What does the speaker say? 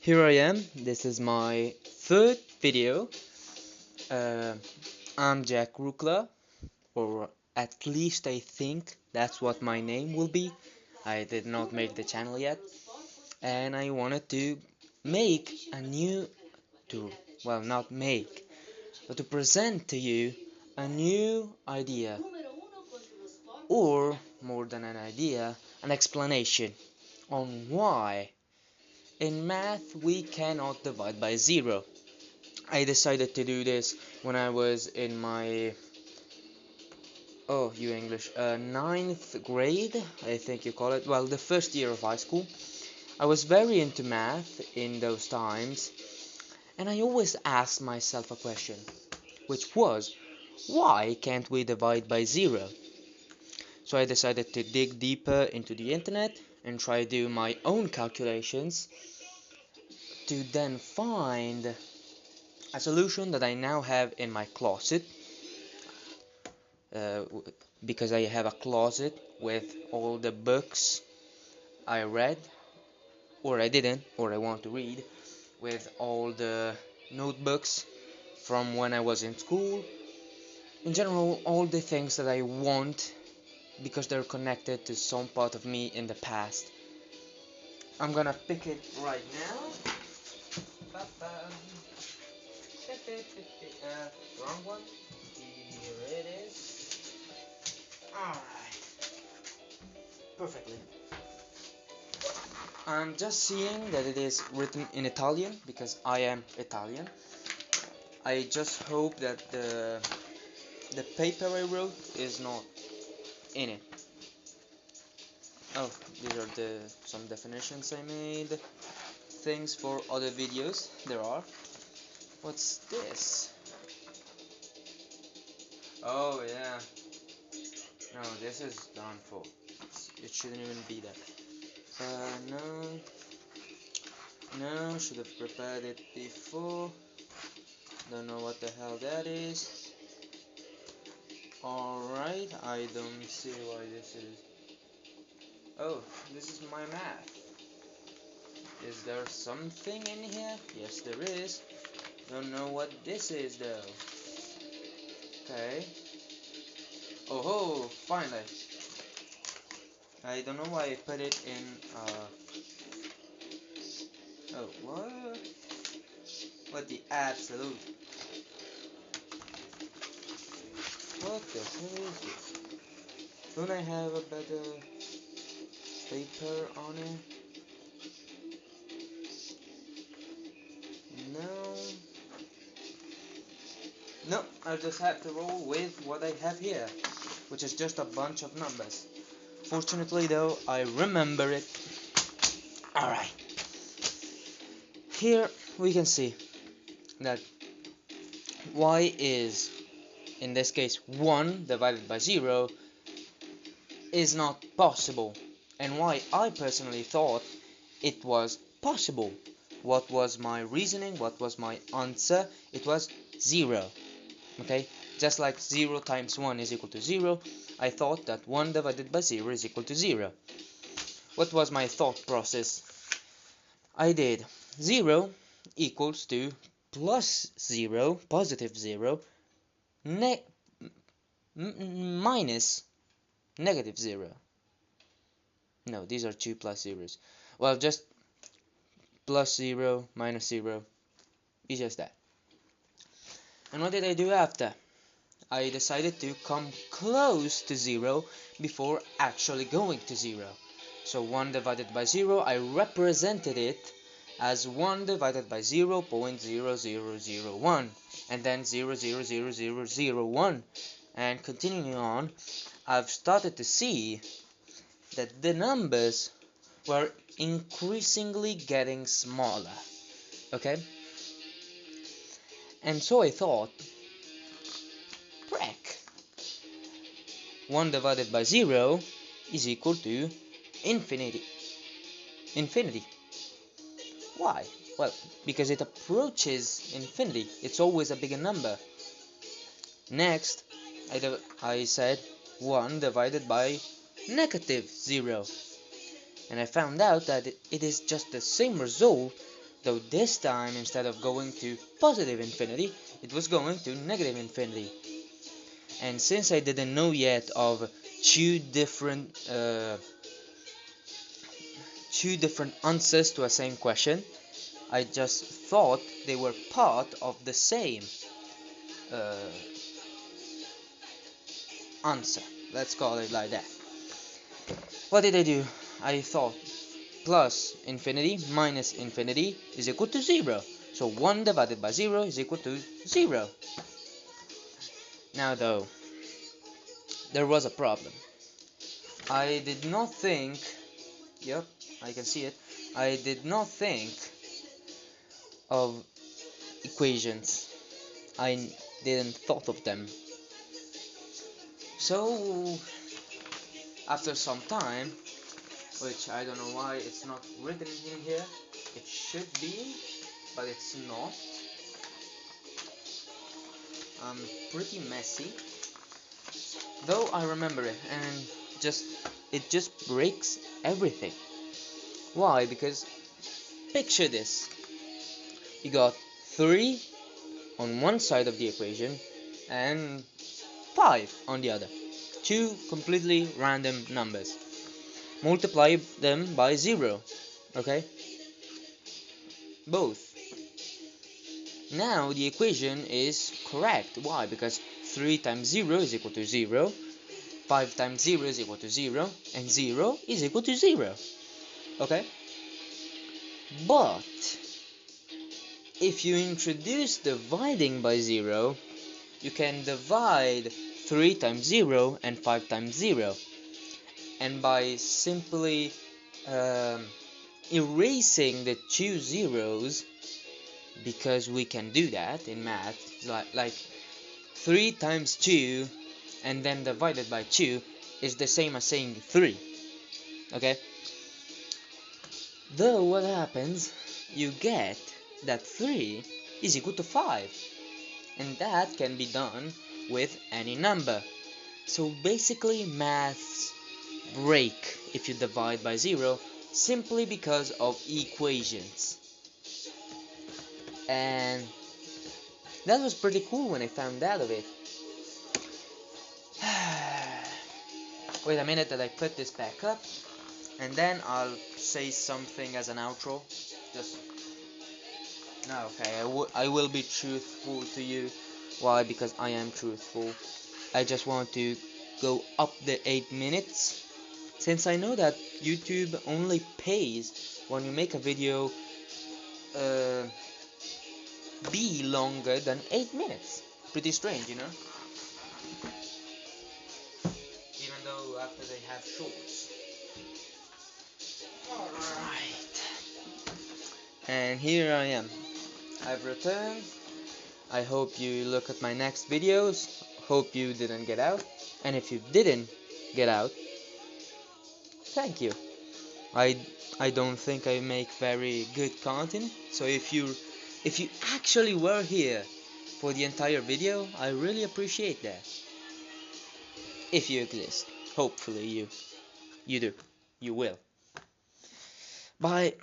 Here I am. This is my third video. Uh, I'm Jack Rukla, or at least I think that's what my name will be. I did not make the channel yet, and I wanted to make a new, to, well, not make, but to present to you a new idea, or more than an idea, an explanation on why in math we cannot divide by zero. I decided to do this when I was in my, oh, you English, ninth grade, I think you call it, well, the first year of high school. I was very into math in those times, and I always asked myself a question, which was, why can't we divide by zero? So I decided to dig deeper into the internet and try to do my own calculations to then find a solution that I now have in my closet, uh, because I have a closet with all the books I read, or I didn't, or I want to read, with all the notebooks from when I was in school. In general, all the things that I want because they're connected to some part of me in the past. I'm gonna pick it right now. Wrong one. Here it is. Alright. Perfectly. I'm just seeing that it is written in Italian because I am Italian. I just hope that the paper I wrote is not in it. Oh, these are some definitions I made. Things for other videos there are. What's this? Oh yeah. No, this is done for. It shouldn't even be there. No. No, should have prepared it before. Don't know what the hell that is. Alright, I don't see why this is. Oh, this is my math. Is there something in here? Yes, there is. Don't know what this is though. Okay. Oh ho, finally. I don't know why I put it in, oh, what? What the absolute? What the hell is this? Don't I have a better paper on it? No. No, I just have to roll with what I have here, which is just a bunch of numbers. Fortunately though, I remember it. Alright. Here we can see that y is, in this case 1 divided by 0, is not possible. And why I personally thought it was possible. What was my reasoning? What was my answer? It was 0. Okay, just like 0 times 1 is equal to 0, I thought that 1 divided by 0 is equal to 0. What was my thought process? I did 0 equals to plus 0, positive 0, minus negative 0. No, these are two plus zeros. Well, just plus 0, minus 0. It's just that. And what did I do after? I decided to come close to 0 before actually going to 0. So 1 divided by 0, I represented it as 1 divided by 0.0001, and then 0.00001. And continuing on, I've started to see that the numbers were increasingly getting smaller. Okay? And so I thought, frick, 1 divided by 0 is equal to infinity. Infinity. Why? Well, because it approaches infinity. It's always a bigger number. Next, I said 1 divided by negative 0. And I found out that it is just the same result, though this time instead of going to positive infinity, it was going to negative infinity. And since I didn't know yet of two different answers to a same question, I just thought they were part of the same uh, answer. Let's call it like that. What did I do? I thought plus infinity minus infinity is equal to 0. So 1 divided by 0 is equal to 0. Now though, there was a problem. I did not think, yep, I can see it, I did not think of equations. I didn't thought of them. So after some time, which I don't know why it's not written in here, it should be, but it's not. Pretty messy, though I remember it, and it just breaks everything. Why? Because picture this: you got 3 on one side of the equation and 5 on the other. Two completely random numbers. Multiply them by 0. Okay? Both. Now the equation is correct. Why? Because 3 times 0 is equal to 0, 5 times 0 is equal to 0, and 0 is equal to 0. Okay? But if you introduce dividing by 0, you can divide 3 times 0 and 5 times 0. And by simply erasing the two zeros, because we can do that in math, like 3 times 2 and then divided by 2 is the same as saying 3. Okay? Though what happens, you get that 3 is equal to 5, and that can be done with any number. So basically maths break if you divide by 0 simply because of equations. And that was pretty cool when I found out of it. Wait a minute that I put this back up, and then I'll say something as an outro. Just no, okay. I will be truthful to you. Why? Because I am truthful. I just want to go up the 8 minutes, since I know that YouTube only pays when you make a video be longer than 8 minutes. Pretty strange, you know? Even though after they have shorts. Alright. And here I am. I've returned. I hope you look at my next videos. Hope you didn't get out. And if you didn't get out, thank you. I don't think I make very good content. So if you actually were here for the entire video, I really appreciate that. If you exist. Hopefully you do. You will. Bye.